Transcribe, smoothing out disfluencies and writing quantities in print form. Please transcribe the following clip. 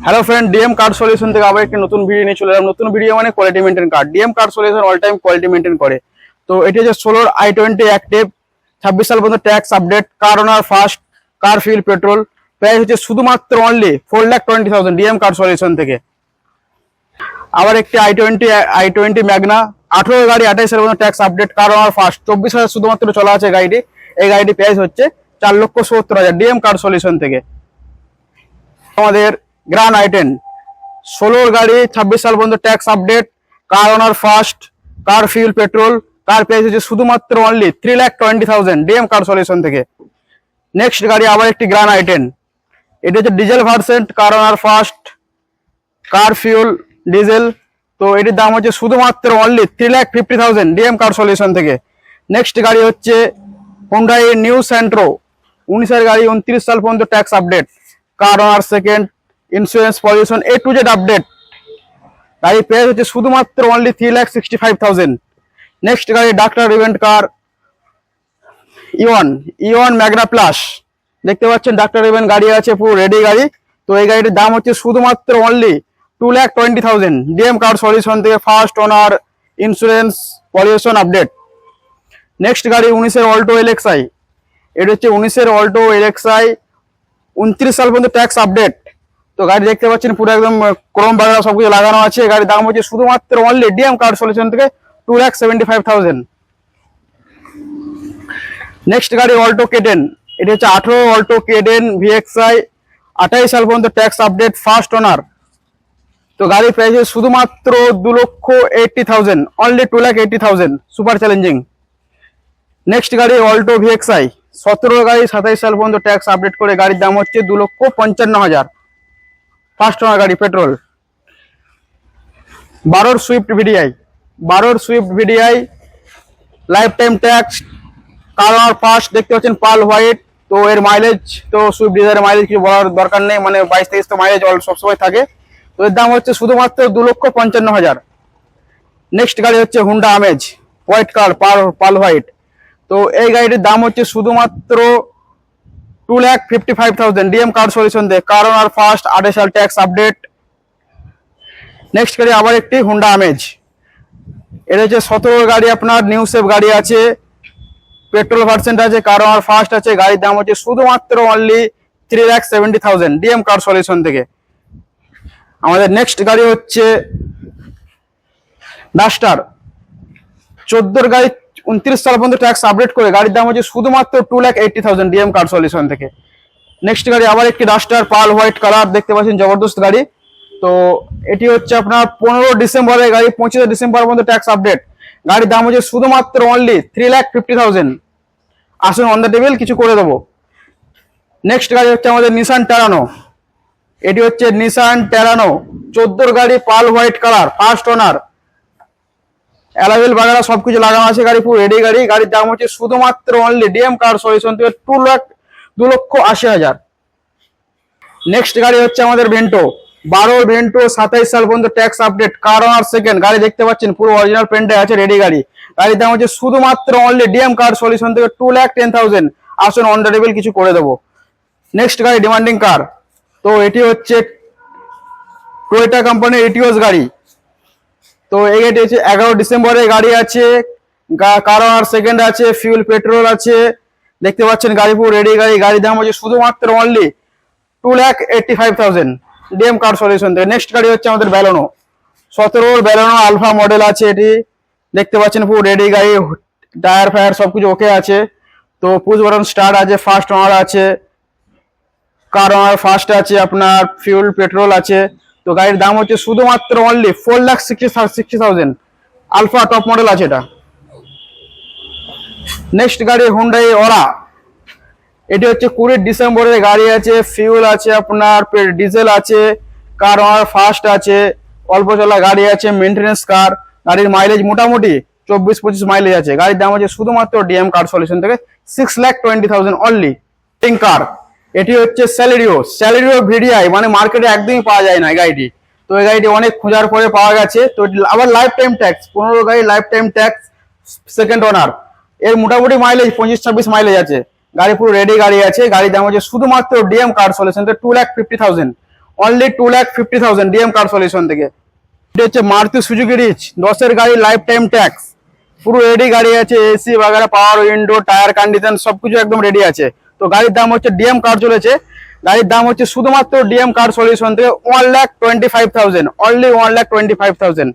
Hello friend, DM card solution থেকে আবার একটি নতুন ভিডিও নিয়ে চলে এলাম। নতুন ভিডিও মানে quality maintain card. DM card solution all time quality maintain করে। তো এটি হচ্ছে 16 i20 অ্যাক্টিভ, 26 সাল পর্যন্ত ট্যাক্স আপডেট, কার ওনার ফার্স্ট, কার ফিউল পেট্রোল। প্রাইস হচ্ছে শুধুমাত্র অনলি 4,20,000 ডিএম কার্ড সলিউশন থেকে। আবার একটি i20 ম্যাগনা, 18 গাড়ি, 28 সালের পর্যন্ত ট্যাক্স আপডেট, কার ওনার ফার্স্ট, 24,000 শুধুমাত্র চলা আছে গাড়িটি। এই গাড়িটি প্রাইস হচ্ছে 4,70,000 ডিএম কার্ড সলিউশন থেকে। আমাদের গ্র্যান্ড i10 16 গাড়ি, 26 সাল পর্যন্ত ট্যাক্স আপডেট, কার ওনার ফার্স্ট, কার ফিউল পেট্রোল, কার প্রাইস হচ্ছে শুধুমাত্র অনলি 3,20,000 ডিএম কার সলিউশন থেকে। নেক্সট গাড়ি আবার একটি গ্র্যান্ড i10, এটা হচ্ছে ডিজেল ভার্সেন্ট, কার ওনার ফার্স্ট, কার ফিউল ডিজেল। তো এটির দাম হচ্ছে শুধুমাত্র অনলি 3,50,000 ডিএম কার সলিউশন থেকে। নেক্সট গাড়ি হচ্ছে হুন্ডাই নিউ সেন্ট্রো, 19 গাড়ি, 29 সাল পর্যন্ত tax update, car owner second, insurance, pollution, A to Z update. গাড়ি প্রাইস হচ্ছে শুধুমাত্র অনলি 3,65,000। নেক্সট গাড়ি ডাক্তার ইভেন্ট কার ইওয়ান ম্যাগনা প্লাস, দেখতে পাচ্ছেন ডাক্তার ইভেন্ট গাড়ি আছে, পুরো রেডি গাড়ি। তো এই গাড়িটির দাম হচ্ছে শুধুমাত্র অনলি 2,20,000 ডিএম কার সলিউশন থেকে, first owner, insurance, pollution update. Next গাড়ি 19 অল্টো এলএক্সআই, এটা হচ্ছে 19 অল্টো এলএক্সআই, 29 সাল পর্যন্ত ট্যাক্স আপডেট। তো গাড়ি দেখতে পাচ্ছেন পুরো একদম ক্রোম বাগড়া সবকিছু লাগানো আছে। গাড়ির দাম হচ্ছে শুধুমাত্র অনলি ডিএম কার্ড সলিউশন থেকে 2,75,000। নেক্সট গাড়ি অল্টো কেডেন, এটা হচ্ছে 18 অল্টো কেডেন ভিএক্সআই, 28 সাল পর্যন্ত ট্যাক্স আপডেট, ফার্স্ট ওনার। তো গাড়ির প্রাইস শুধুমাত্র 2,80,000, অনলি 2,80,000, সুপার চ্যালেঞ্জিং। নেক্সট গাড়ি অল্টো ভিএক্সআই, 17 গাড়ি, 27 সাল পর্যন্ত ট্যাক্স আপডেট করে, গাড়ির দাম হচ্ছে 2,55,000, ফার্স্ট ওনার গাড়ি, petrol. 12 Swift VDI, life time tax, colour first, দেখতে পাচ্ছেন পাল হোয়াইট। তো এর মাইলেজ, তো সুইফট ডিজায়ারের মাইলেজ কিছু বলার দরকার নেই, মানে 22-23 তো মাইলেজ সবসময় থাকে। তো এর দাম হচ্ছে শুধুমাত্র 2,55,000। নেক্সট গাড়ি হচ্ছে হুন্ডা আমেজ হোয়াইট কার, পাল হোয়াইট। তো এই গাড়িটির দাম হচ্ছে শুধুমাত্র 2,55,000 ডিএম কার সলিউশন দিয়ে, কারণ আর ফার্স্ট, 28 সাল ট্যাক্স আপডেট। নেক্সট গাড়ি আবার একটি হুন্ডা আমেজ, এটা হচ্ছে 17 গাড়ি, আপনার নিউ সেফ গাড়ি আছে, পেট্রোল ভার্সেন্ট আছে, কারণ আর ফার্স্ট আছে। গাড়ির দাম হচ্ছে শুধুমাত্র অনলি 3,70,000 ডিএম কার সলিউশন থেকে। আমাদের নেক্সট গাড়ি হচ্ছে ডাস্টার, 14 গাড়ি, 29 সাল পর্যন্ত ট্যাক্স আপডেট করে, গাড়ির দাম হচ্ছে শুধুমাত্র 2,80,000 ডিএম কার সলিউশন থেকে। নেক্সট গাড়ি আবার একটি ডাস্টার, পাল হোয়াইট কালার, দেখতে পাচ্ছেন জবরদস্ত গাড়ি। তো এটি হচ্ছে আপনার 15 ডিসেম্বরের গাড়ি, 25 ডিসেম্বর পর্যন্ত ট্যাক্স আপডেট, গাড়ির দাম হচ্ছে শুধুমাত্র অনলি 3,50,000। আসুন অন দ্য টেবিল, কিছু করে দেবো। নেক্সট গাড়ি হচ্ছে আমাদের নিসান টেরানো, এটি হচ্ছে নিসান টেরানো, 14 গাড়ি, pearl white colour, first owner, অ্যালাবেল বাগারা সবকিছু লাগানো আছে, গাড়ি পুরো রেডি গাড়ি। গাড়ির দাম হচ্ছে শুধুমাত্র অনলি ডিএম কার সলিউশন থেকে 2,80,000। নেক্সট গাড়ি হচ্ছে আমাদের ভেন্টো, 12 ভেন্টো, 27 সাল পর্যন্ত ট্যাক্স আপডেট, কার ওনার সেকেন্ড, গাড়ি দেখতে পাচ্ছেন পুরো অরিজিনাল প্রিন্টে আছে, রেডি গাড়ি। গাড়ির দাম হচ্ছে শুধুমাত্র অনলি ডিএম কার সলিউশন থেকে 2,10,000। আসুন অন দ্য টেবিল, কিছু করে দেবো। নেক্সট গাড়ি ডিমান্ডিং কার, তো এটি হচ্ছে টয়োটা কোম্পানির ইটিওস গাড়ি। তো এই গাড়িটি হচ্ছে 11 ডিসেম্বরের গাড়ি আছে, কার ওনার সেকেন্ড আছে, ফিউল পেট্রোল আছে, দেখতে পাচ্ছেন গাড়ি পুরো রেডি গাড়ি। গাড়ির দাম হচ্ছে শুধুমাত্র অনলি 2,85,000 ডিএম কার সলিউশন থেকে। নেক্সট গাড়ি হচ্ছে আমাদের ব্যালোনো, 17 ব্যালোনো আলফা মডেল আছে, এটি দেখতে পাচ্ছেন পুরো রেডি গাড়ি, টায়ার ফায়ার সবকিছু ওকে আছে। তো পুশ বাটন স্টার্ট আছে, ফার্স্ট ওনার আছে, কার ওনার ফার্স্ট আছে, আপনার ফিউল পেট্রোল আছে। তো গাড়ির দাম হচ্ছে শুধুমাত্র অনলি 4,60,000, আলফা টপ মডেল আছে এটা। নেক্সট গাড়ি হুন্ডাই ওরা, এটি হচ্ছে 20 ডিসেম্বরের গাড়ি আছে, ফিউল আছে, আপনার ডিজেল আছে, কার ওনার ফার্স্ট আছে, অল্প চলা গাড়ি আছে, মেনটেনেন্স কার। গাড়ির মাইলেজ মোটামুটি 24-25 মাইলেজ আছে। গাড়ির দাম হচ্ছে শুধুমাত্র ডিএম কার সলিউশন থেকে 6,20,000 অনলি। কার, এটি হচ্ছে স্যালেরিও ভিডিআই, মানে মার্কেটে একদমই পাওয়া যায় না এই গাড়িটি। তো এই গাড়িটি অনেক খোঁজার পরে পাওয়া গেছে। তো আবার লাইফ টাইম ট্যাক্স, 15 গাড়ি লাইফ টাইম ট্যাক্স, সেকেন্ড ওনার। এর মোটামুটি মাইলেজ 25-26 মাইলেজ আছে। গাড়ি পুরো রেডি গাড়ি আছে। গাড়ির দাম হচ্ছে শুধুমাত্র ডিএম কার সলিউশন থেকে 2,50,000। অনলি 2,50,000 ডিএম কার সলিউশন থেকে। এটা হচ্ছে মারুতি সুজুকি রিচ 10-এর গাড়ি, লাইফ টাইম ট্যাক্স, পুরো রেডি গাড়ি আছে, এসি বাগারা, পাওয়ার উইন্ডো, টায়ার কন্ডিশন সবকিছু একদম রেডি আছে। তো গাড়ির দাম হচ্ছে ডিএম কার চলেছে, গাড়ির দাম হচ্ছে শুধুমাত্র ডিএম কার সলিউশন থেকে 1,25,000, অনলি 1,25,000।